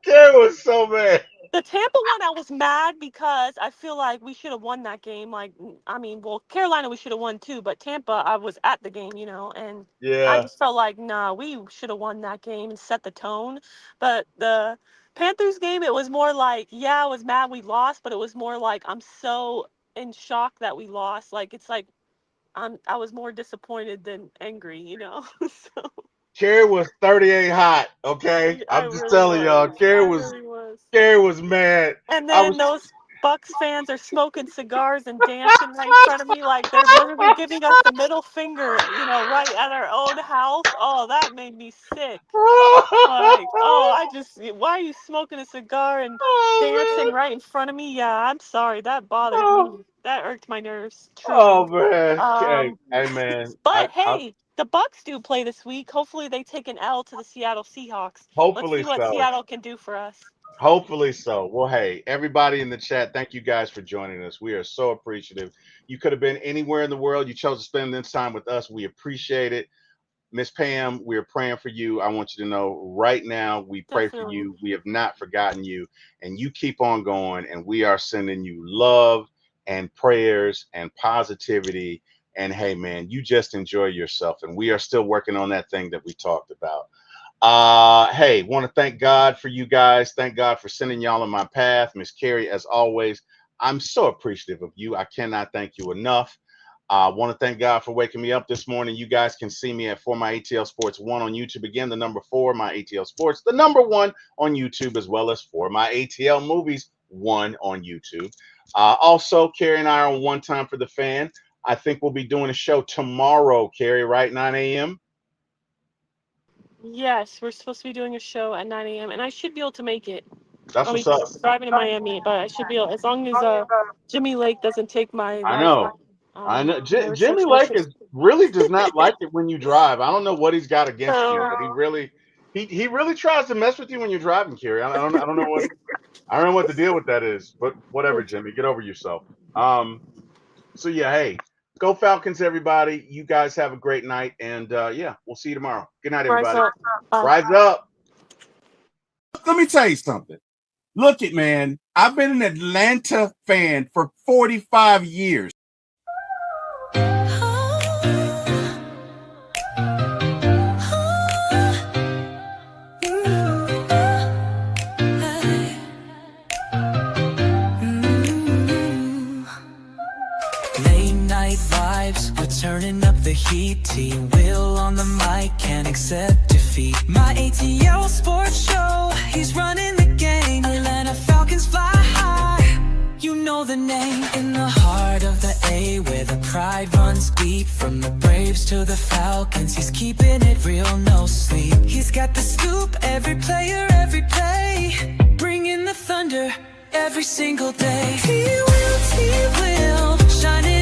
Carrie was so mad. The Tampa one, I was mad because I feel like we should have won that game. Like, I mean, well, Carolina, we should have won too, but Tampa, I was at the game, and I Yeah. just felt like, nah, we should have won that game and set the tone. But the Panthers game, it was more like, yeah, I was mad we lost, but it was more like I'm so in shock that we lost. Like, it's like I was more disappointed than angry. So Carrie was 38 hot. Okay. I I'm just really telling y'all. was. I really was. Carrie was mad. And I was then those Bucks fans are smoking cigars and dancing right in front of me, like they're literally giving us the middle finger, right at our own house. Oh, that made me sick. Like, oh, why are you smoking a cigar and dancing oh right in front of me? Yeah, I'm sorry, that bothered man. me. That irked my nerves, Oh truly. man. Hey, Um, hey man. but I hey, the Bucks do play this week. Hopefully, they take an L to the Seattle Seahawks. Let's hopefully see what so. Seattle can do for us. Hopefully so. Well, hey, everybody in the chat, thank you guys for joining us. We are so appreciative. You could have been anywhere in the world. You chose to spend this time with us. We appreciate it. Miss Pam, we're praying for you. I want you to know right now, we pray for Definitely. you. We have not forgotten you, and you keep on going. And we are sending you love and prayers and positivity. And hey, man, you just enjoy yourself. And we are still working on that thing that we talked about. Hey, want to thank God for you guys. Thank God for sending y'all on my path. Miss Carrie, as always, I'm so appreciative of you. I cannot thank you enough. I want to thank God for waking me up this morning. You guys can see me at For My ATL Sports 1 on YouTube. Again, the number 4, My ATL Sports, the number 1 on YouTube, as well as For My ATL Movies 1 on YouTube. Also, Carrie and I are on One Time for the Fan. I think we'll be doing a show tomorrow, Carrie, right? 9 a.m. Yes, we're supposed to be doing a show at 9 a.m. and I should be able to make it. That's I'll be what's up. driving to Miami, but I should be able, as long as Jimmy Lake doesn't take my I Wi-Fi. know. I know. My Jimmy reception Lake issues. is really does not like it when you drive. I don't know what he's got against you, So but he really tries to mess with you when you're driving, Kerry. I don't know what the deal with that is, but whatever, Jimmy, get over yourself. So yeah, hey, go Falcons, everybody. You guys have a great night, and yeah, we'll see you tomorrow. Good night, rise everybody. up. Bye. Rise up. Let me tell you something. Look it, man. I've been an Atlanta fan for 45 years. Late night vibes, we're turning up the heat. T-Will on the mic, can't accept defeat. My ATL sports show, he's running the game. Atlanta Falcons fly high, you know the name. In the heart of the A, where the pride runs deep. From the Braves to the Falcons, he's keeping it real, no sleep. He's got the scoop, every player, every play. Bringing the thunder every single day. He will, shining